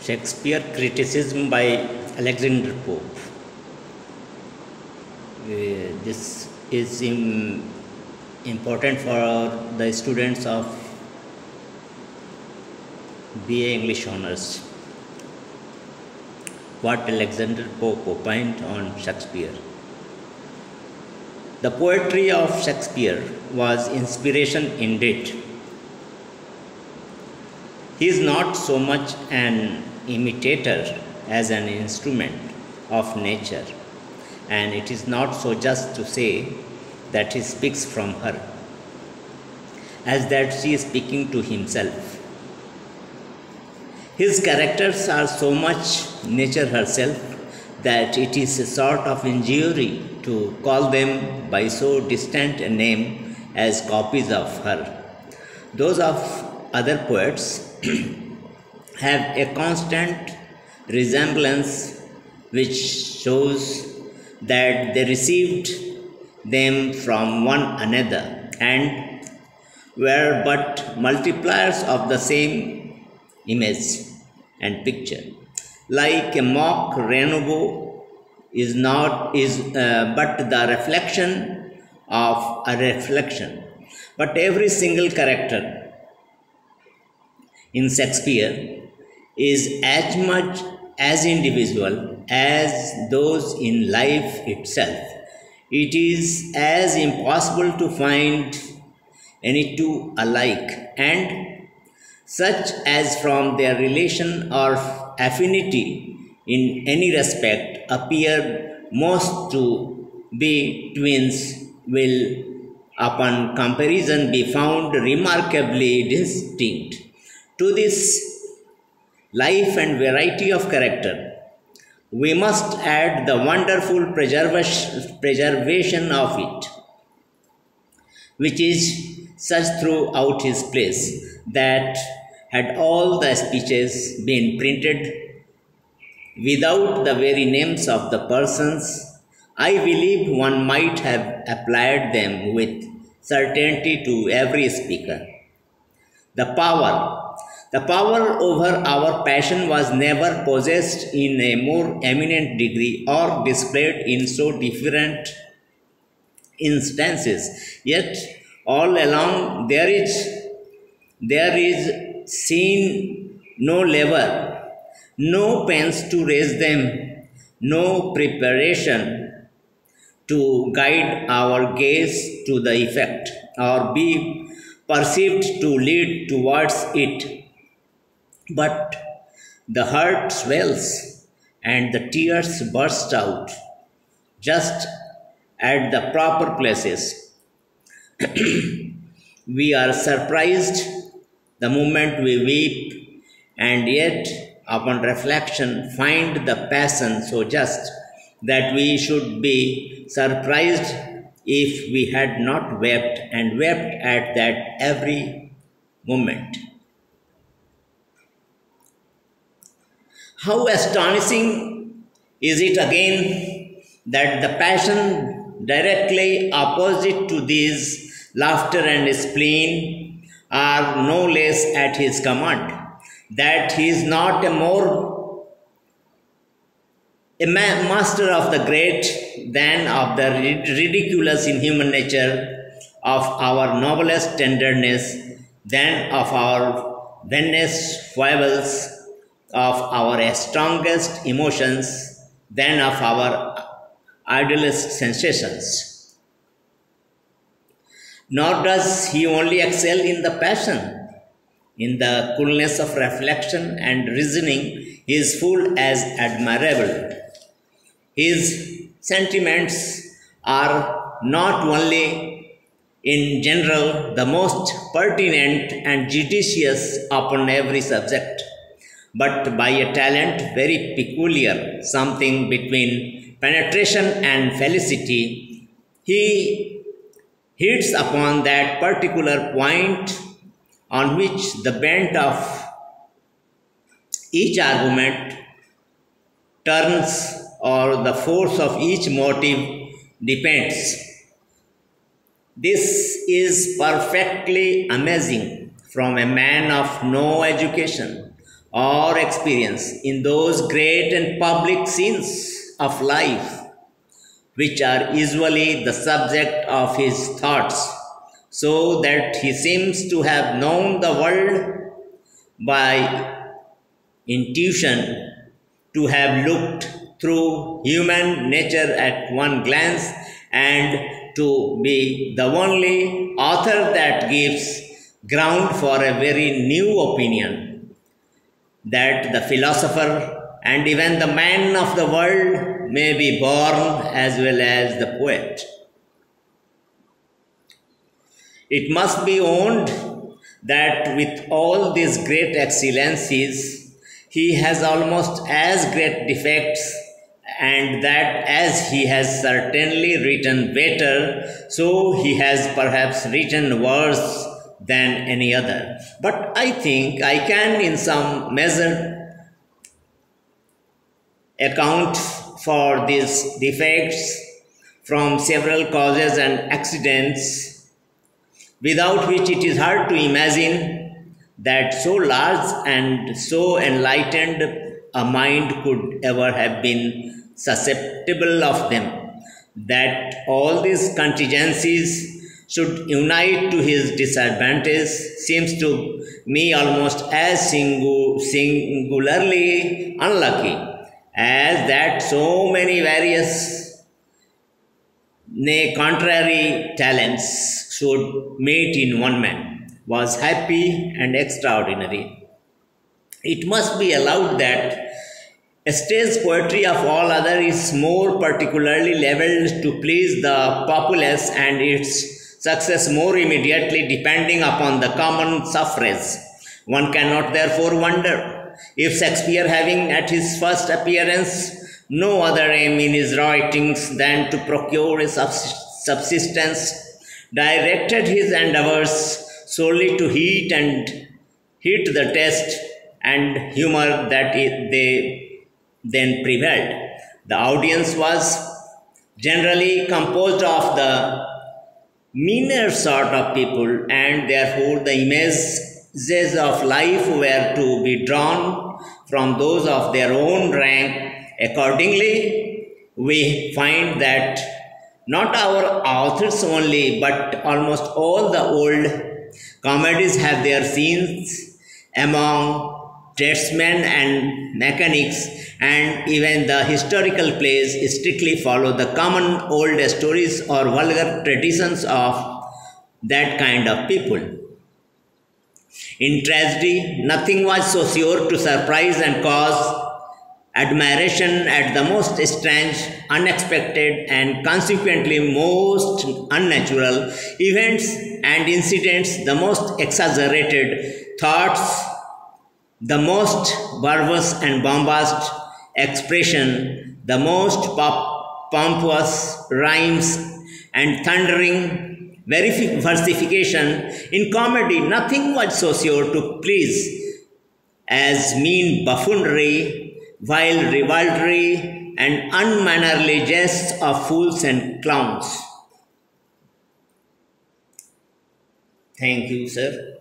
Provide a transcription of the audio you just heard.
Shakespeare criticism by Alexander Pope. This is important for the students of BA English Honours. What Alexander Pope opined on Shakespeare. The poetry of Shakespeare was inspiration indeed. He is not so much an imitator as an instrument of nature, and it is not so just to say that he speaks from her, as that she is speaking to himself. His characters are so much nature herself that it is a sort of injury to call them by so distant a name as copies of her. Those of other poets have a constant resemblance which shows that they received them from one another and were but multipliers of the same image and picture. Like a mock rainbow is but the reflection of a reflection. But every single character in Shakespeare is as much as individual as those in life itself. It is as impossible to find any two alike, and such as from their relation or affinity in any respect appear most to be twins will upon comparison be found remarkably distinct. To this life and variety of character, we must add the wonderful preservation of it, which is such throughout his plays that had all the speeches been printed without the very names of the persons, I believe one might have applied them with certainty to every speaker. The power over our passion was never possessed in a more eminent degree or displayed in so different instances. Yet all along there is seen no lever, no pains to raise them, no preparation to guide our gaze to the effect, or be perceived to lead towards it. But the heart swells and the tears burst out just at the proper places. We are surprised the moment we weep, and yet upon reflection find the passion so just that we should be surprised if we had not wept, and wept at that every moment. How astonishing is it again that the passion directly opposite to these, laughter and spleen, are no less at his command, that he is not a master of the great than of the ridiculous in human nature, of our noblest tenderness than of our vainest foibles, of our strongest emotions than of our idlest sensations. Nor does he only excel in the passion. In the coolness of reflection and reasoning, he is full as admirable. His sentiments are not only in general the most pertinent and judicious upon every subject, but by a talent very peculiar, something between penetration and felicity, he hits upon that particular point on which the bent of each argument turns, or the force of each motive depends. This is perfectly amazing from a man of no education, or experience in those great and public scenes of life, which are usually the subject of his thoughts, so that he seems to have known the world by intuition, to have looked through human nature at one glance, and to be the only author that gives ground for a very new opinion, that the philosopher and even the man of the world may be born as well as the poet. It must be owned that with all these great excellencies, he has almost as great defects, and that as he has certainly written better, so he has perhaps written worse than any other. But I think I can, in some measure, account for these defects from several causes and accidents, without which it is hard to imagine that so large and so enlightened a mind could ever have been susceptible of them, that all these contingencies should unite to his disadvantage seems to me almost as singularly unlucky as that so many various, nay, contrary talents should meet in one man was happy and extraordinary. It must be allowed that stage poetry of all other is more particularly levelled to please the populace, and its success more immediately depending upon the common suffrage. One cannot therefore wonder if Shakespeare, having at his first appearance no other aim in his writings than to procure a subsistence, directed his endeavours solely to heat the taste and humour that they then prevailed. The audience was generally composed of the meaner sort of people, and therefore the images of life were to be drawn from those of their own rank. Accordingly, we find that not our authors only, but almost all the old comedies have their scenes among tradesmen and mechanics, and even the historical plays strictly follow the common old stories or vulgar traditions of that kind of people. In tragedy, nothing was so sure to surprise and cause admiration at the most strange, unexpected, and consequently most unnatural events and incidents, the most exaggerated thoughts, the most barbarous and bombast expression, the most pompous rhymes and thundering versification. In comedy, nothing was so sure to please as mean buffoonery, vile ribaldry, and unmannerly jests of fools and clowns. Thank you, sir.